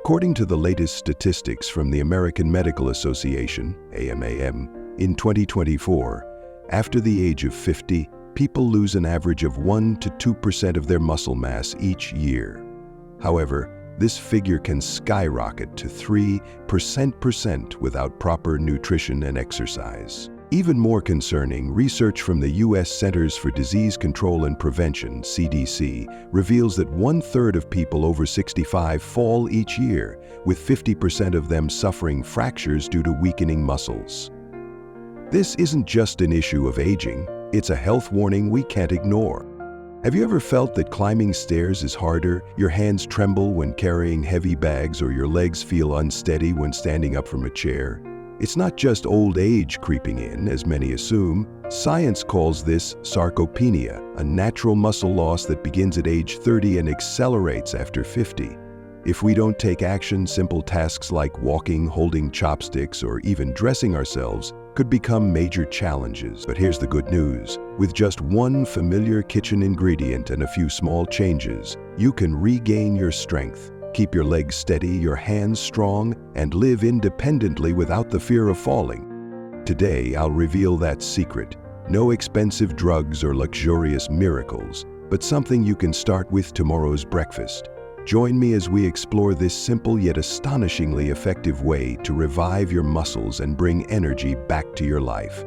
According to the latest statistics from the American Medical Association, AMAM, in 2024, after the age of 50, people lose an average of 1 to 2% of their muscle mass each year. However, this figure can skyrocket to 3% without proper nutrition and exercise. Even more concerning, research from the U.S. Centers for Disease Control and Prevention, CDC, reveals that 1/3 of people over 65 fall each year, with 50% of them suffering fractures due to weakening muscles. This isn't just an issue of aging, it's a health warning we can't ignore. Have you ever felt that climbing stairs is harder, your hands tremble when carrying heavy bags, or your legs feel unsteady when standing up from a chair? It's not just old age creeping in, as many assume. Science calls this sarcopenia, a natural muscle loss that begins at age 30 and accelerates after 50. If we don't take action, simple tasks like walking, holding chopsticks, or even dressing ourselves could become major challenges. But here's the good news. With just one familiar kitchen ingredient and a few small changes, you can regain your strength, keep your legs steady, your hands strong, and live independently without the fear of falling. Today, I'll reveal that secret. No expensive drugs or luxurious miracles, but something you can start with tomorrow's breakfast. Join me as we explore this simple yet astonishingly effective way to revive your muscles and bring energy back to your life.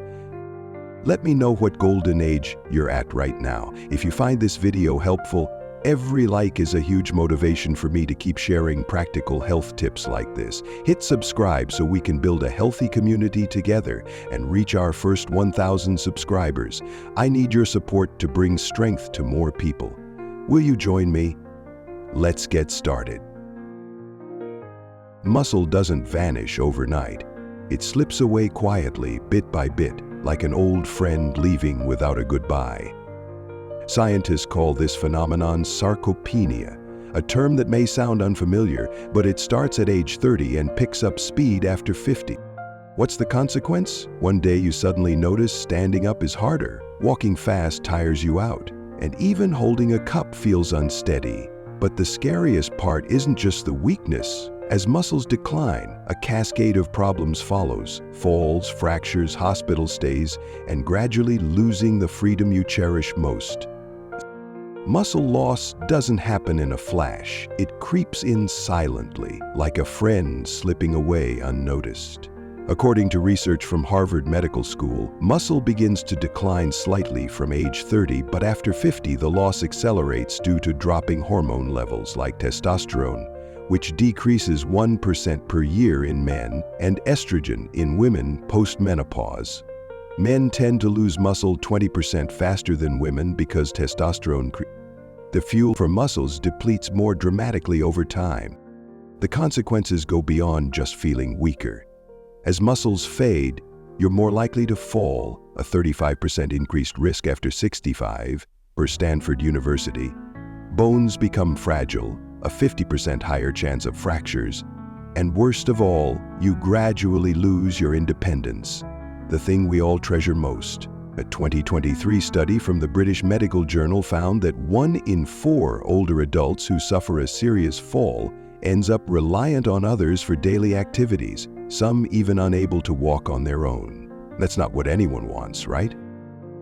Let me know what golden age you're at right now. If you find this video helpful, every like is a huge motivation for me to keep sharing practical health tips like this. Hit subscribe so we can build a healthy community together and reach our first 1,000 subscribers. I need your support to bring strength to more people. Will you join me? Let's get started. Muscle doesn't vanish overnight. It slips away quietly, bit by bit, like an old friend leaving without a goodbye. Scientists call this phenomenon sarcopenia, a term that may sound unfamiliar, but it starts at age 30 and picks up speed after 50. What's the consequence? One day you suddenly notice standing up is harder, walking fast tires you out, and even holding a cup feels unsteady. But the scariest part isn't just the weakness. As muscles decline, a cascade of problems follows: falls, fractures, hospital stays, and gradually losing the freedom you cherish most. Muscle loss doesn't happen in a flash. It creeps in silently, like a friend slipping away unnoticed. According to research from Harvard Medical School, muscle begins to decline slightly from age 30, but after 50, the loss accelerates due to dropping hormone levels like testosterone, which decreases 1% per year in men, and estrogen in women post-menopause. Men tend to lose muscle 20% faster than women because testosterone, the fuel for muscles, depletes more dramatically over time. The consequences go beyond just feeling weaker. As muscles fade, you're more likely to fall, a 35% increased risk after 65, per Stanford University. Bones become fragile, a 50% higher chance of fractures. And worst of all, you gradually lose your independence, the thing we all treasure most. A 2023 study from the British Medical Journal found that 1 in 4 older adults who suffer a serious fall ends up reliant on others for daily activities, some even unable to walk on their own. That's not what anyone wants, right?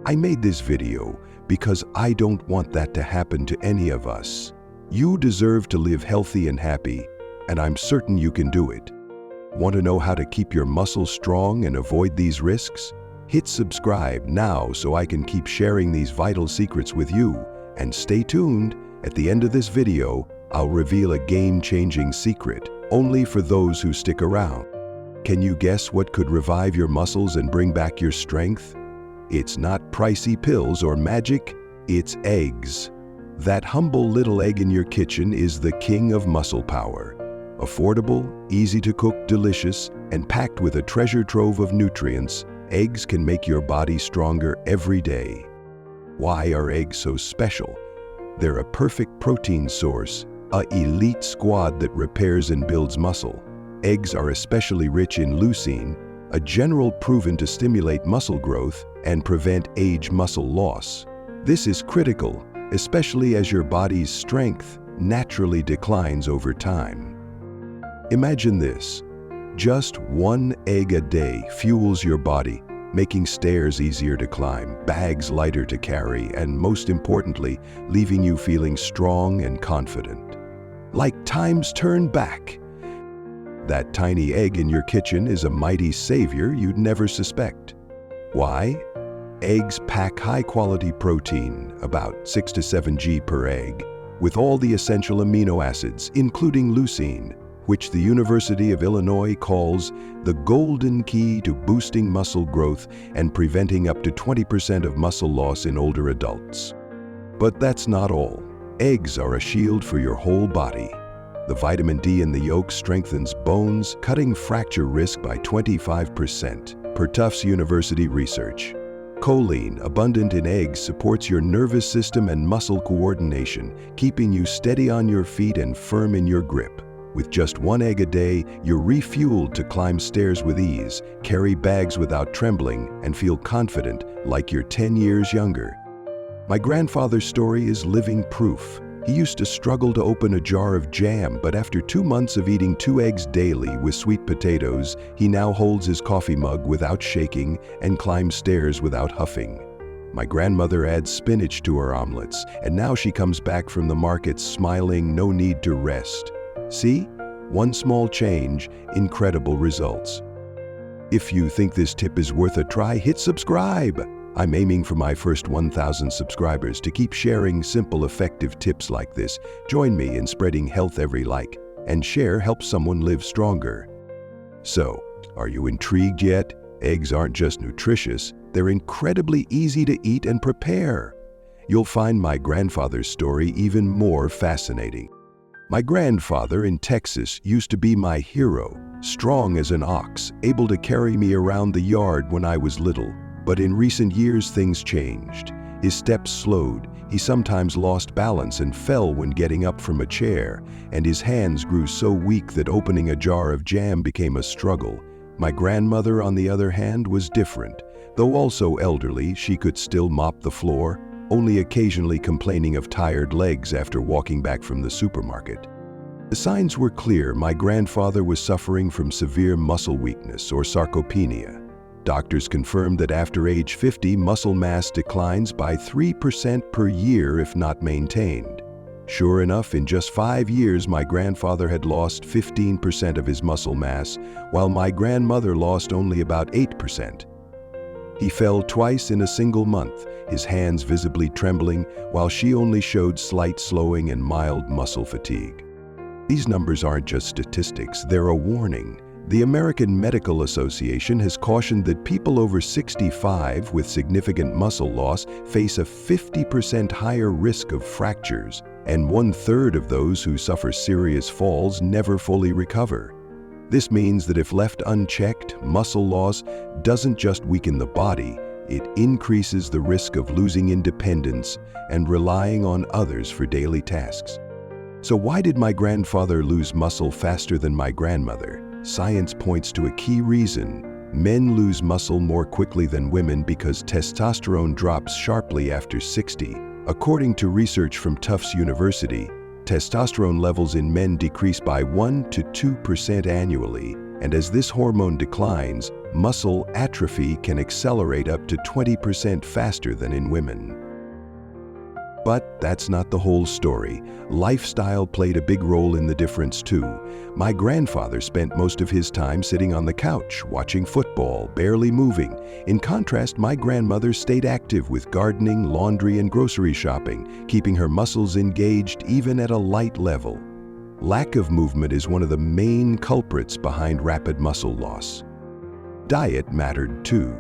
I made this video because I don't want that to happen to any of us. You deserve to live healthy and happy, and I'm certain you can do it. Want to know how to keep your muscles strong and avoid these risks? Hit subscribe now so I can keep sharing these vital secrets with you. And stay tuned. At the end of this video, I'll reveal a game-changing secret, only for those who stick around. Can you guess what could revive your muscles and bring back your strength? It's not pricey pills or magic, it's eggs. That humble little egg in your kitchen is the king of muscle power. Affordable, easy to cook, delicious, and packed with a treasure trove of nutrients, eggs can make your body stronger every day. Why are eggs so special? They're a perfect protein source, an elite squad that repairs and builds muscle. Eggs are especially rich in leucine, a general proven to stimulate muscle growth and prevent age muscle loss. This is critical, especially as your body's strength naturally declines over time. Imagine this. Just one egg a day fuels your body, making stairs easier to climb, bags lighter to carry, and most importantly, leaving you feeling strong and confident. Like time's turned back. That tiny egg in your kitchen is a mighty savior you'd never suspect. Why? Eggs pack high-quality protein, about 6 to 7 g per egg, with all the essential amino acids, including leucine, which the University of Illinois calls the golden key to boosting muscle growth and preventing up to 20% of muscle loss in older adults. But that's not all. Eggs are a shield for your whole body. The vitamin D in the yolk strengthens bones, cutting fracture risk by 25%, per Tufts University research. Choline, abundant in eggs, supports your nervous system and muscle coordination, keeping you steady on your feet and firm in your grip. With just one egg a day, you're refueled to climb stairs with ease, carry bags without trembling, and feel confident like you're 10 years younger. My grandfather's story is living proof. He used to struggle to open a jar of jam, but after 2 months of eating 2 eggs daily with sweet potatoes, he now holds his coffee mug without shaking and climbs stairs without huffing. My grandmother adds spinach to her omelets, and now she comes back from the market smiling, no need to rest. See? One small change, incredible results. If you think this tip is worth a try, hit subscribe. I'm aiming for my first 1,000 subscribers to keep sharing simple, effective tips like this. Join me in spreading health every like, and share helps someone live stronger. So, are you intrigued yet? Eggs aren't just nutritious, they're incredibly easy to eat and prepare. You'll find my grandfather's story even more fascinating. My grandfather in Texas used to be my hero, strong as an ox, able to carry me around the yard when I was little. But in recent years, things changed. His steps slowed, he sometimes lost balance and fell when getting up from a chair, and his hands grew so weak that opening a jar of jam became a struggle. My grandmother, on the other hand, was different. Though also elderly, she could still mop the floor, only occasionally complaining of tired legs after walking back from the supermarket. The signs were clear. My grandfather was suffering from severe muscle weakness, or sarcopenia. Doctors confirmed that after age 50, muscle mass declines by 3% per year if not maintained. Sure enough, in just 5 years, my grandfather had lost 15% of his muscle mass, while my grandmother lost only about 8%. He fell twice in a single month, his hands visibly trembling, while she only showed slight slowing and mild muscle fatigue. These numbers aren't just statistics, they're a warning. The American Medical Association has cautioned that people over 65 with significant muscle loss face a 50% higher risk of fractures, and 1/3 of those who suffer serious falls never fully recover. This means that if left unchecked, muscle loss doesn't just weaken the body, it increases the risk of losing independence and relying on others for daily tasks. So why did my grandfather lose muscle faster than my grandmother? Science points to a key reason. Men lose muscle more quickly than women because testosterone drops sharply after 60. According to research from Tufts University, testosterone levels in men decrease by 1 to 2% annually, and as this hormone declines, muscle atrophy can accelerate up to 20% faster than in women. But that's not the whole story. Lifestyle played a big role in the difference too. My grandfather spent most of his time sitting on the couch, watching football, barely moving. In contrast, my grandmother stayed active with gardening, laundry, and grocery shopping, keeping her muscles engaged even at a light level. Lack of movement is one of the main culprits behind rapid muscle loss. Diet mattered too.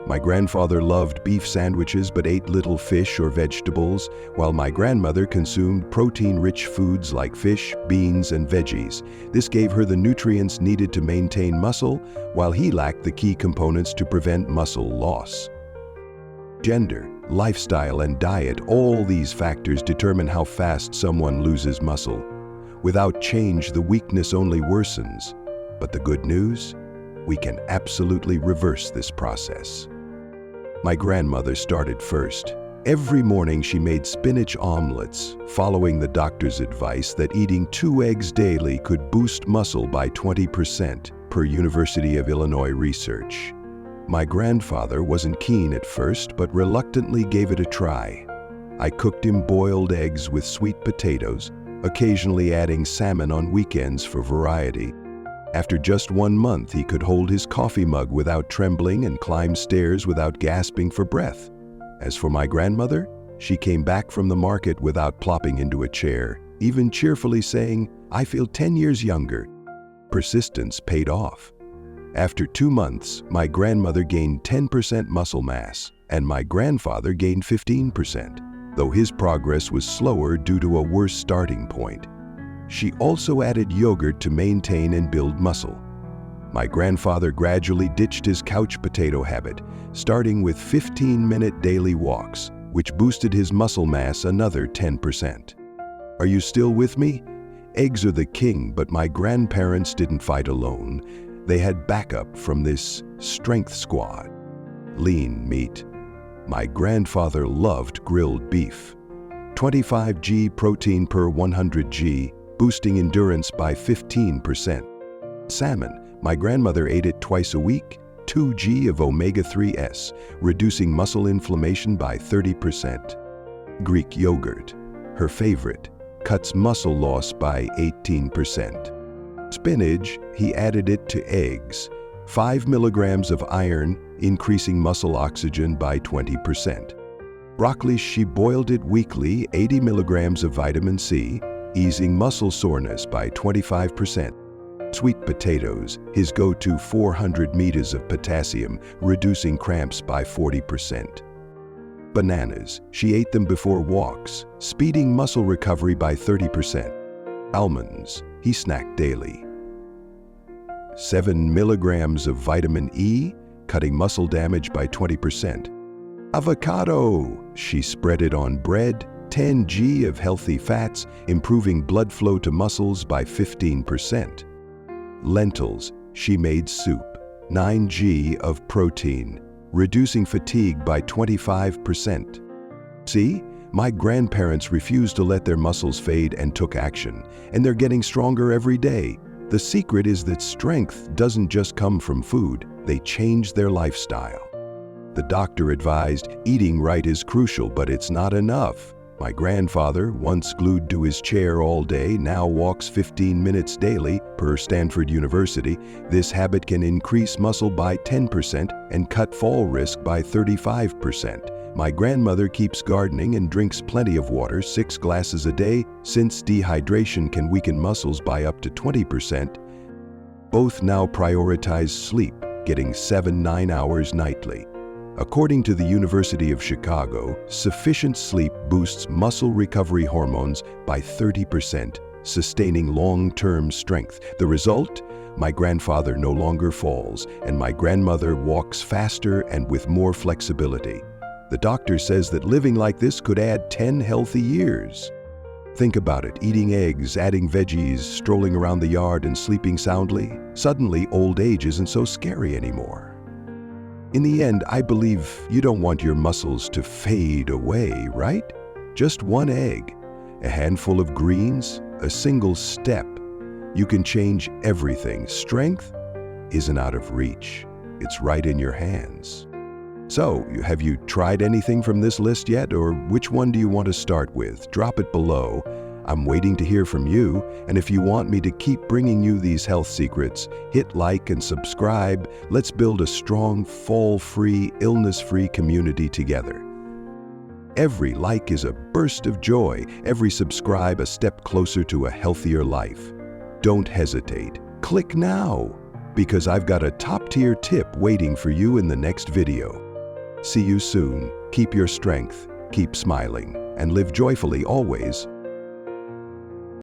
My grandfather loved beef sandwiches but ate little fish or vegetables, while my grandmother consumed protein-rich foods like fish, beans, and veggies. This gave her the nutrients needed to maintain muscle, while he lacked the key components to prevent muscle loss. Gender, lifestyle, and diet, all these factors determine how fast someone loses muscle. Without change, the weakness only worsens. But the good news? We can absolutely reverse this process. My grandmother started first. Every morning she made spinach omelets, following the doctor's advice that eating 2 eggs daily could boost muscle by 20%, per University of Illinois research. My grandfather wasn't keen at first, but reluctantly gave it a try. I cooked him boiled eggs with sweet potatoes, occasionally adding salmon on weekends for variety. After just 1 month, he could hold his coffee mug without trembling and climb stairs without gasping for breath. As for my grandmother, she came back from the market without plopping into a chair, even cheerfully saying, "I feel 10 years younger." Persistence paid off. After 2 months, my grandmother gained 10% muscle mass, and my grandfather gained 15%, though his progress was slower due to a worse starting point. She also added yogurt to maintain and build muscle. My grandfather gradually ditched his couch potato habit, starting with 15-minute daily walks, which boosted his muscle mass another 10%. Are you still with me? Eggs are the king, but my grandparents didn't fight alone. They had backup from this strength squad. Lean meat. My grandfather loved grilled beef. 25 g protein per 100 g, boosting endurance by 15%. Salmon. My grandmother ate it twice a week, 2 g of omega-3s, reducing muscle inflammation by 30%. Greek yogurt, her favorite, cuts muscle loss by 18%. Spinach, he added it to eggs, 5 milligrams of iron, increasing muscle oxygen by 20%. Broccoli, she boiled it weekly, 80 milligrams of vitamin C, easing muscle soreness by 25%. Sweet potatoes, his go-to 400 meters of potassium, reducing cramps by 40%. Bananas, she ate them before walks, speeding muscle recovery by 30%. Almonds, he snacked daily. 7 milligrams of vitamin E, cutting muscle damage by 20%. Avocado, she spread it on bread, 10 g of healthy fats, improving blood flow to muscles by 15%. Lentils, she made soup, 9 g of protein, reducing fatigue by 25%. See, my grandparents refused to let their muscles fade and took action, and they're getting stronger every day. The secret is that strength doesn't just come from food, they change their lifestyle. The doctor advised eating right is crucial, but it's not enough. My grandfather, once glued to his chair all day, now walks 15 minutes daily, per Stanford University. This habit can increase muscle by 10% and cut fall risk by 35%. My grandmother keeps gardening and drinks plenty of water, 6 glasses a day, since dehydration can weaken muscles by up to 20%. Both now prioritize sleep, getting 7-9 hours nightly. According to the University of Chicago, sufficient sleep boosts muscle recovery hormones by 30%, sustaining long-term strength. The result? My grandfather no longer falls, and my grandmother walks faster and with more flexibility. The doctor says that living like this could add 10 healthy years. Think about it, eating eggs, adding veggies, strolling around the yard and sleeping soundly. Suddenly, old age isn't so scary anymore. In the end, I believe you don't want your muscles to fade away, right? Just 1 egg, a handful of greens, a single step. You can change everything. Strength isn't out of reach. It's right in your hands. So, have you tried anything from this list yet, or which one do you want to start with? Drop it below. I'm waiting to hear from you, and if you want me to keep bringing you these health secrets, hit like and subscribe. Let's build a strong, fall-free, illness-free community together. Every like is a burst of joy, every subscribe a step closer to a healthier life. Don't hesitate. Click now, because I've got a top-tier tip waiting for you in the next video. See you soon. Keep your strength, keep smiling, and live joyfully always.